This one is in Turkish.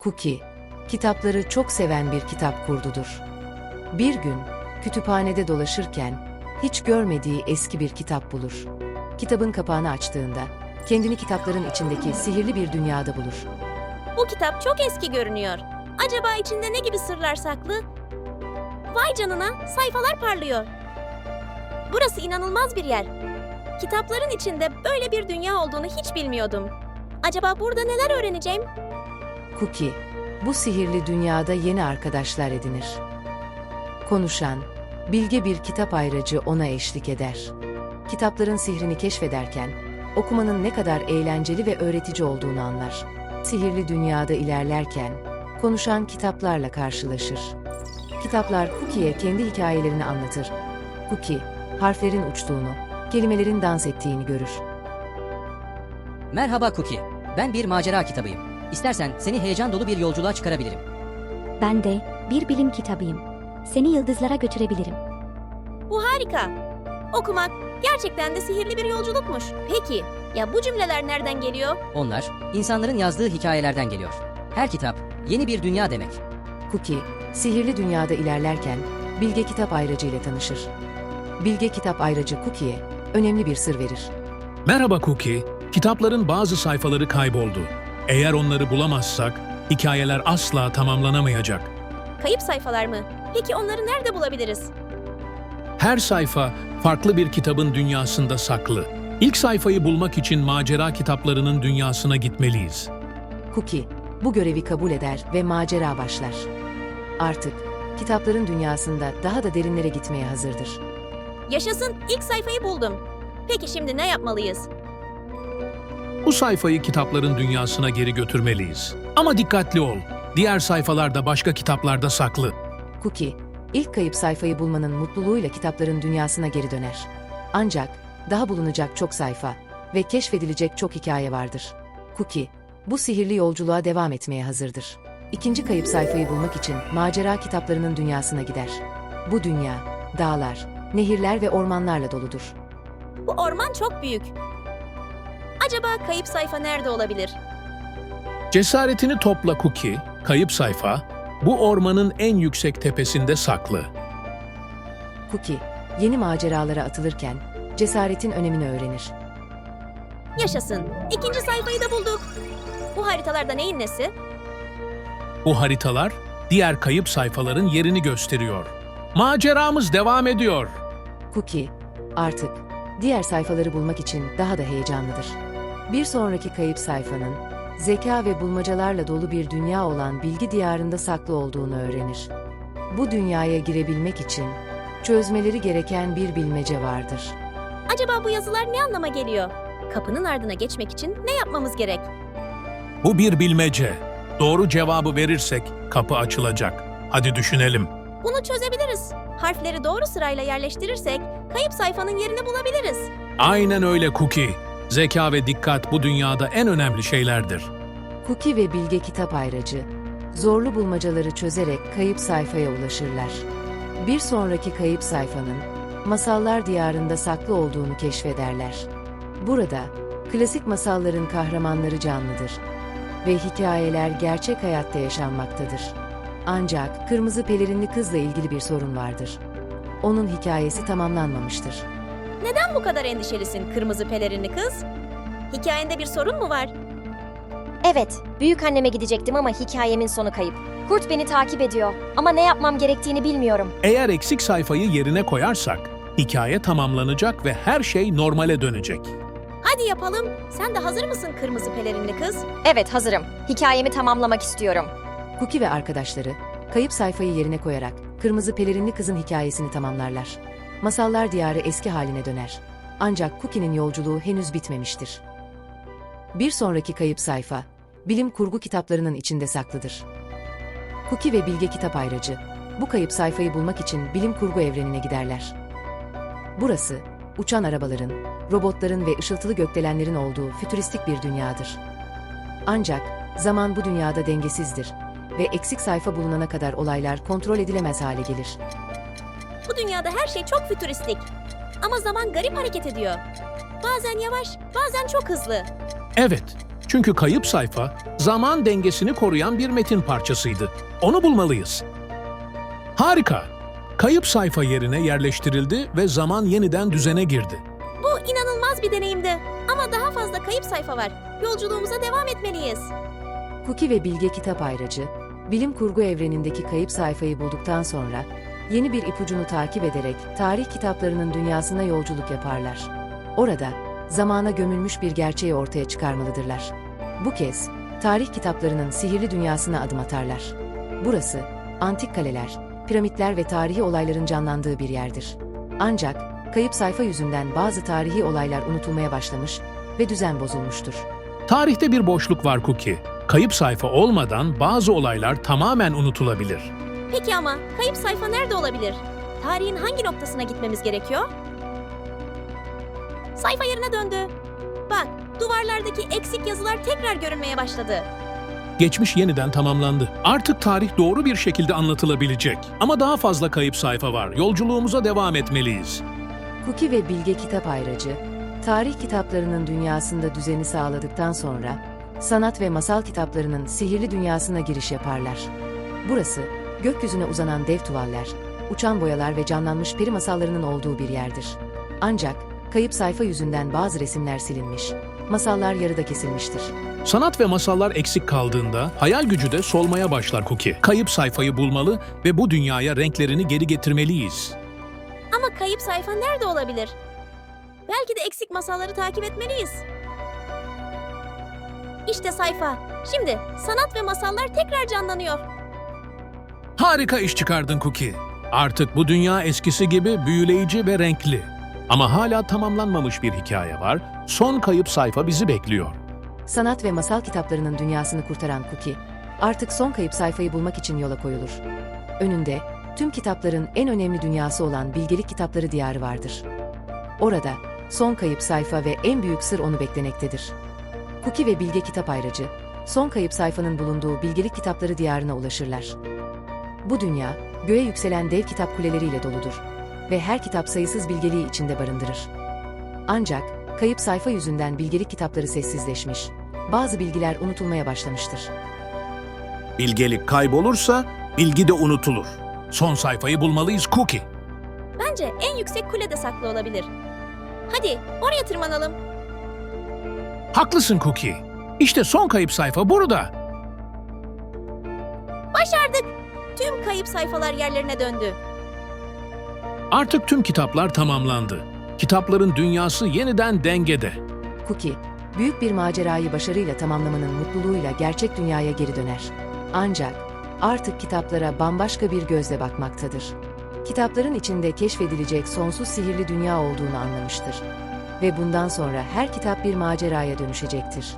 Cookie, kitapları çok seven bir kitap kurdudur. Bir gün, kütüphanede dolaşırken, hiç görmediği eski bir kitap bulur. Kitabın kapağını açtığında, kendini kitapların içindeki sihirli bir dünyada bulur. Bu kitap çok eski görünüyor. Acaba içinde ne gibi sırlar saklı? Vay canına, sayfalar parlıyor. Burası inanılmaz bir yer. Kitapların içinde böyle bir dünya olduğunu hiç bilmiyordum. Acaba burada neler öğreneceğim? Cookie, bu sihirli dünyada yeni arkadaşlar edinir. Konuşan, bilge bir kitap ayracı ona eşlik eder. Kitapların sihrini keşfederken, okumanın ne kadar eğlenceli ve öğretici olduğunu anlar. Sihirli dünyada ilerlerken, konuşan kitaplarla karşılaşır. Kitaplar Cookie'ye kendi hikayelerini anlatır. Cookie, harflerin uçtuğunu, kelimelerin dans ettiğini görür. Merhaba Cookie, ben bir macera kitabıyım. İstersen seni heyecan dolu bir yolculuğa çıkarabilirim. Ben de bir bilim kitabıyım. Seni yıldızlara götürebilirim. Bu harika. Okumak gerçekten de sihirli bir yolculukmuş. Peki, ya bu cümleler nereden geliyor? Onlar, insanların yazdığı hikayelerden geliyor. Her kitap, yeni bir dünya demek. Cookie, sihirli dünyada ilerlerken, bilge kitap ayracı ile tanışır. Bilge kitap ayracı Cookie'ye önemli bir sır verir. Merhaba Cookie, kitapların bazı sayfaları kayboldu. Eğer onları bulamazsak, hikayeler asla tamamlanamayacak. Kayıp sayfalar mı? Peki onları nerede bulabiliriz? Her sayfa farklı bir kitabın dünyasında saklı. İlk sayfayı bulmak için macera kitaplarının dünyasına gitmeliyiz. Cookie, bu görevi kabul eder ve macera başlar. Artık, kitapların dünyasında daha da derinlere gitmeye hazırdır. Yaşasın, ilk sayfayı buldum. Peki şimdi ne yapmalıyız? Bu sayfayı kitapların dünyasına geri götürmeliyiz. Ama dikkatli ol, diğer sayfalar da başka kitaplarda saklı. Cookie, ilk kayıp sayfayı bulmanın mutluluğuyla kitapların dünyasına geri döner. Ancak, daha bulunacak çok sayfa ve keşfedilecek çok hikaye vardır. Cookie, bu sihirli yolculuğa devam etmeye hazırdır. İkinci kayıp sayfayı bulmak için macera kitaplarının dünyasına gider. Bu dünya, dağlar, nehirler ve ormanlarla doludur. Bu orman çok büyük. Acaba kayıp sayfa nerede olabilir? Cesaretini topla Cookie, kayıp sayfa, bu ormanın en yüksek tepesinde saklı. Cookie, yeni maceralara atılırken cesaretin önemini öğrenir. Yaşasın, ikinci sayfayı da bulduk. Bu haritalarda neyin nesi? Bu haritalar, diğer kayıp sayfaların yerini gösteriyor. Maceramız devam ediyor. Cookie, artık diğer sayfaları bulmak için daha da heyecanlıdır. Bir sonraki kayıp sayfanın, zeka ve bulmacalarla dolu bir dünya olan bilgi diyarında saklı olduğunu öğrenir. Bu dünyaya girebilmek için çözmeleri gereken bir bilmece vardır. Acaba bu yazılar ne anlama geliyor? Kapının ardına geçmek için ne yapmamız gerek? Bu bir bilmece. Doğru cevabı verirsek kapı açılacak. Hadi düşünelim. Bunu çözebiliriz. Harfleri doğru sırayla yerleştirirsek kayıp sayfanın yerini bulabiliriz. Aynen öyle Cookie. Zeka ve dikkat bu dünyada en önemli şeylerdir. Cookie ve bilge kitap ayracı, zorlu bulmacaları çözerek kayıp sayfaya ulaşırlar. Bir sonraki kayıp sayfanın, masallar diyarında saklı olduğunu keşfederler. Burada, klasik masalların kahramanları canlıdır ve hikayeler gerçek hayatta yaşanmaktadır. Ancak kırmızı pelerinli kızla ilgili bir sorun vardır. Onun hikayesi tamamlanmamıştır. Neden bu kadar endişelisin kırmızı pelerinli kız? Hikayende bir sorun mu var? Evet, büyük anneme gidecektim ama hikayemin sonu kayıp. Kurt beni takip ediyor ama ne yapmam gerektiğini bilmiyorum. Eğer eksik sayfayı yerine koyarsak, hikaye tamamlanacak ve her şey normale dönecek. Hadi yapalım. Sen de hazır mısın kırmızı pelerinli kız? Evet, hazırım. Hikayemi tamamlamak istiyorum. Cookie ve arkadaşları, kayıp sayfayı yerine koyarak kırmızı pelerinli kızın hikayesini tamamlarlar. Masallar diyarı eski haline döner. Ancak Cookie'nin yolculuğu henüz bitmemiştir. Bir sonraki kayıp sayfa, bilim kurgu kitaplarının içinde saklıdır. Cookie ve bilge kitap ayracı, bu kayıp sayfayı bulmak için bilim kurgu evrenine giderler. Burası, uçan arabaların, robotların ve ışıltılı gökdelenlerin olduğu fütüristik bir dünyadır. Ancak zaman bu dünyada dengesizdir ve eksik sayfa bulunana kadar olaylar kontrol edilemez hale gelir. Bu dünyada her şey çok fütüristik. Ama zaman garip hareket ediyor. Bazen yavaş, bazen çok hızlı. Evet, Çünkü kayıp sayfa, zaman dengesini koruyan bir metin parçasıydı. Onu bulmalıyız. Harika! Kayıp sayfa yerine yerleştirildi ve zaman yeniden düzene girdi. Bu inanılmaz bir deneyimdi. Ama daha fazla kayıp sayfa var. Yolculuğumuza devam etmeliyiz. Cookie ve Bilge kitap ayracı, bilim kurgu evrenindeki kayıp sayfayı bulduktan sonra yeni bir ipucunu takip ederek tarih kitaplarının dünyasına yolculuk yaparlar. Orada zamana gömülmüş bir gerçeği ortaya çıkarmalıdırlar. Bu kez tarih kitaplarının sihirli dünyasına adım atarlar. Burası antik kaleler, piramitler ve tarihi olayların canlandığı bir yerdir. Ancak kayıp sayfa yüzünden bazı tarihi olaylar unutulmaya başlamış ve düzen bozulmuştur. Tarihte bir boşluk var Cookie. Kayıp sayfa olmadan bazı olaylar tamamen unutulabilir. Peki ama kayıp sayfa nerede olabilir? Tarihin hangi noktasına gitmemiz gerekiyor? Sayfa yerine döndü. Bak, duvarlardaki eksik yazılar tekrar görünmeye başladı. Geçmiş yeniden tamamlandı. Artık tarih doğru bir şekilde anlatılabilecek. Ama daha fazla kayıp sayfa var. Yolculuğumuza devam etmeliyiz. Cookie ve Bilge kitap ayracı, tarih kitaplarının dünyasında düzeni sağladıktan sonra sanat ve masal kitaplarının sihirli dünyasına giriş yaparlar. Burası, gökyüzüne uzanan dev tuvaller, uçan boyalar ve canlanmış peri masallarının olduğu bir yerdir. Ancak kayıp sayfa yüzünden bazı resimler silinmiş, masallar yarıda kesilmiştir. Sanat ve masallar eksik kaldığında hayal gücü de solmaya başlar Cookie. Kayıp sayfayı bulmalı ve bu dünyaya renklerini geri getirmeliyiz. Ama kayıp sayfa nerede olabilir? Belki de eksik masalları takip etmeliyiz. İşte sayfa. Şimdi sanat ve masallar tekrar canlanıyor. Harika iş çıkardın Cookie. Artık bu dünya eskisi gibi büyüleyici ve renkli. Ama hala tamamlanmamış bir hikaye var. Son kayıp sayfa bizi bekliyor. Sanat ve masal kitaplarının dünyasını kurtaran Cookie, artık son kayıp sayfayı bulmak için yola koyulur. Önünde, tüm kitapların en önemli dünyası olan bilgelik kitapları diyarı vardır. Orada, son kayıp sayfa ve en büyük sır onu beklemektedir. Cookie ve Bilge kitap ayracı, son kayıp sayfanın bulunduğu bilgelik kitapları diyarına ulaşırlar. Bu dünya, göğe yükselen dev kitap kuleleriyle doludur ve her kitap sayısız bilgeliği içinde barındırır. Ancak, kayıp sayfa yüzünden bilgelik kitapları sessizleşmiş, bazı bilgiler unutulmaya başlamıştır. Bilgelik kaybolursa bilgi de unutulur. Son sayfayı bulmalıyız Cookie. Bence en yüksek kulede saklı olabilir. Hadi oraya tırmanalım. Haklısın Cookie. İşte son kayıp sayfa burada. Başardık. Tüm kayıp sayfalar yerlerine döndü. Artık tüm kitaplar tamamlandı. Kitapların dünyası yeniden dengede. Cookie, büyük bir macerayı başarıyla tamamlamanın mutluluğuyla gerçek dünyaya geri döner. Ancak artık kitaplara bambaşka bir gözle bakmaktadır. Kitapların içinde keşfedilecek sonsuz sihirli dünya olduğunu anlamıştır. Ve bundan sonra her kitap bir maceraya dönüşecektir.